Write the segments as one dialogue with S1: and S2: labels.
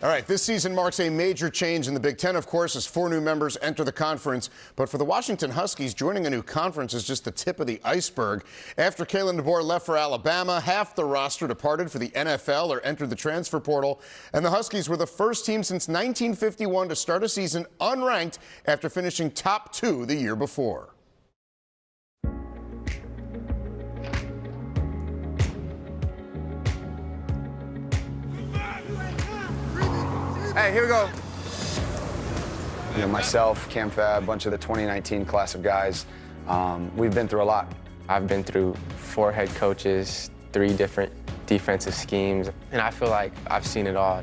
S1: All right, this season marks a major change in the Big Ten, of course, as 4 new members enter the conference. But for the Washington Huskies, joining a new conference is just the tip of the iceberg. After Kalen DeBoer left for Alabama, half the roster departed for the NFL or entered the transfer portal. And the Huskies were the first team since 1951 to start a season unranked after finishing top 2 the year before.
S2: Hey, here we go.
S3: You know, myself, Cam Fab, a bunch of the 2019 class of guys, we've been through a lot.
S4: I've been through 4 head coaches, 3 different defensive schemes, and I feel like I've seen it all.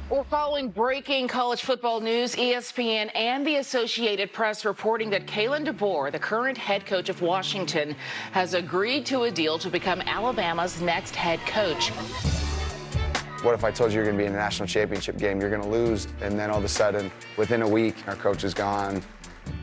S5: We're following breaking college football news. ESPN and the Associated Press reporting that Kalen DeBoer, the current head coach of Washington, has agreed to a deal to become Alabama's next head coach.
S3: What if I told you you're going to be in a national championship game, you're going to lose, and then all of a sudden, within a week, our coach is gone.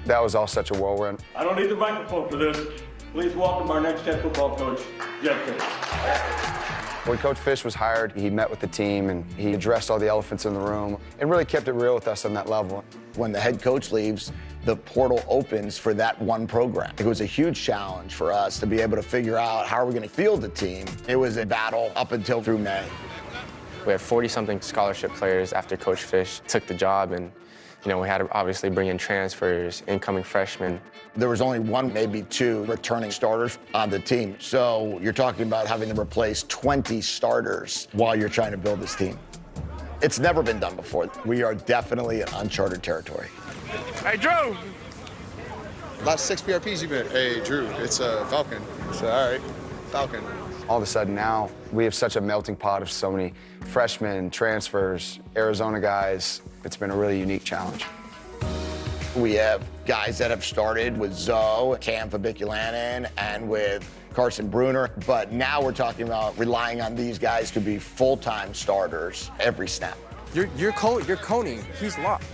S3: That was all such a whirlwind.
S6: I don't need the microphone for this. Please welcome our next head football coach, Jedd Fisch.
S3: When Coach Fisch was hired, he met with the team and he addressed all the elephants in the room and really kept it real with us on that level.
S7: When the head coach leaves, the portal opens for that one program. It was a huge challenge for us to be able to figure out how are we going to field the team. It was a battle up until through May.
S4: We had 40-something scholarship players after Coach Fisch took the job, and we had to obviously bring in transfers, incoming freshmen.
S7: There was only 1, maybe 2 returning starters on the team. So you're talking about having to replace 20 starters while you're trying to build this team. It's never been done before. We are definitely in uncharted territory.
S2: Hey, Drew!
S8: Last 6 PRPs you've been. Hey, Drew, it's Falcon. So, all right, Falcon.
S3: All of a sudden now, we have such a melting pot of so many freshmen, transfers, Arizona guys. It's been a really unique challenge.
S7: We have guys that have started with Zoe, Cam Fabiculanen, and with Carson Bruner, but now we're talking about relying on these guys to be full-time starters every snap.
S2: You're Coney. He's locked.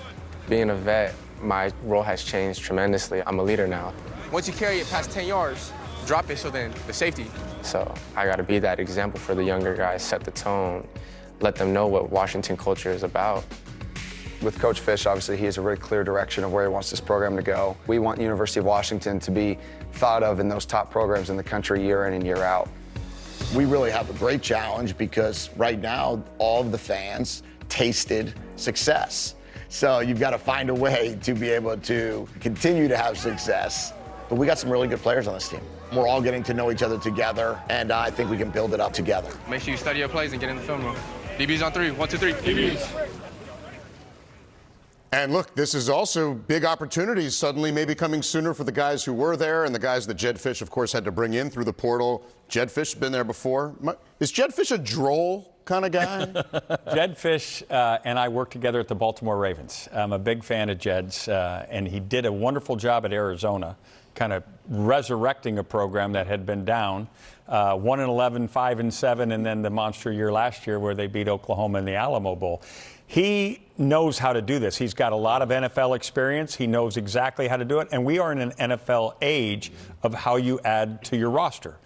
S4: Being a vet, my role has changed tremendously. I'm a leader now.
S2: Once you carry it past 10 yards, drop it, so then the safety.
S4: So I got to be that example for the younger guys, set the tone, let them know what Washington culture is about.
S3: With Coach Fisch, obviously, he has a very clear direction of where he wants this program to go. We want University of Washington to be thought of in those top programs in the country year in and year out.
S7: We really have a great challenge because right now, all of the fans tasted success. So you've got to find a way to be able to continue to have success. But we got some really good players on this team. We're all getting to know each other together, and I think we can build it up together.
S2: Make sure you study your plays and get in the film room. DB's on 3. 1, 2, 3. DBs.
S1: And look, this is also big opportunities suddenly maybe coming sooner for the guys who were there and the guys that Jedd Fisch, of course, had to bring in through the portal. Jedd Fisch has been there before. Is Jedd Fisch a droll kind of guy?
S9: Jedd Fisch and I worked together at the Baltimore Ravens. I'm a big fan of Jedd's, and he did a wonderful job at Arizona, kind of resurrecting a program that had been down. 1-11, 5-7, and then the monster year last year where they beat Oklahoma in the Alamo Bowl. He knows how to do this. He's got a lot of NFL experience. He knows exactly how to do it. And we are in an NFL age of how you add to your roster.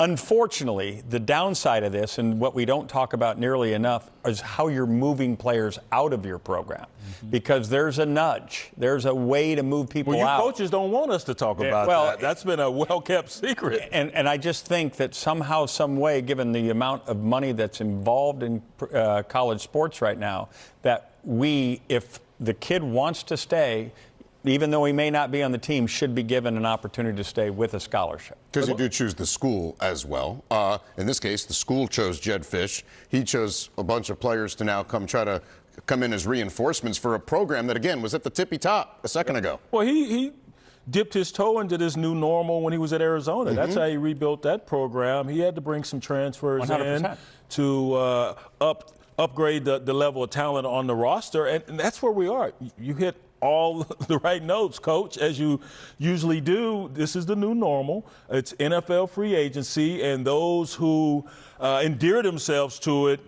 S9: Unfortunately, the downside of this, and what we don't talk about nearly enough, is how you're moving players out of your program. Because there's a nudge. There's a way to move people out.
S10: Well, you coaches don't want us to talk about that. That's been a well-kept secret.
S9: And I just think that somehow, some way, given the amount of money that's involved in college sports right now, that if the kid wants to stay, even though he may not be on the team, should be given an opportunity to stay with a scholarship.
S1: Because you do choose the school as well. In this case, the school chose Jedd Fisch. He chose a bunch of players to now come in as reinforcements for a program that, again, was at the tippy top a second ago.
S10: Well, he dipped his toe into this new normal when he was at Arizona. That's how he rebuilt that program. He had to bring some transfers 100%. In to upgrade the level of talent on the roster, and that's where we are. You hit all the right notes, Coach, as you usually do. This is the new normal. It's NFL free agency, and those who endear themselves to it,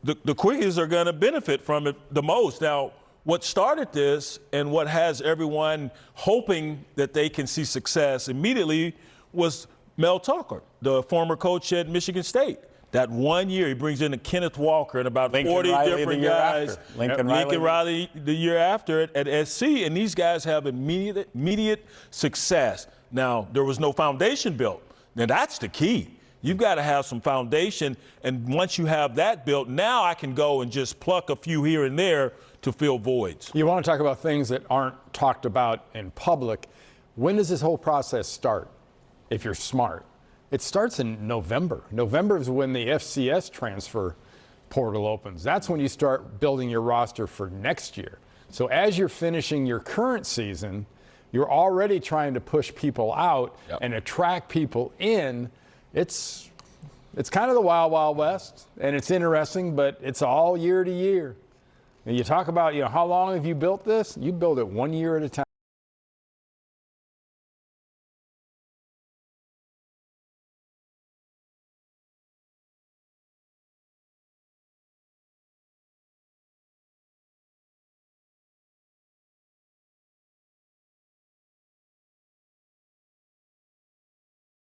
S10: the quickest are going to benefit from it the most. Now, what started this and what has everyone hoping that they can see success immediately was Mel Tucker, the former coach at Michigan State. That 1 year, he brings in a Kenneth Walker and about
S9: Lincoln
S10: 40
S9: Riley
S10: different
S9: the year
S10: guys.
S9: after. Lincoln
S10: Riley the year after at SC, and these guys have immediate success. Now, there was no foundation built. Now, that's the key. You've got to have some foundation, and once you have that built, now I can go and just pluck a few here and there to fill voids.
S11: You want to talk about things that aren't talked about in public. When does this whole process start, if you're smart? It starts in November. November is when the FCS transfer portal opens. That's when you start building your roster for next year. So as you're finishing your current season, you're already trying to push people out and attract people in. It's kind of the wild, wild west, and it's interesting, but it's all year to year. And you talk about, how long have you built this? You build it 1 year at a time.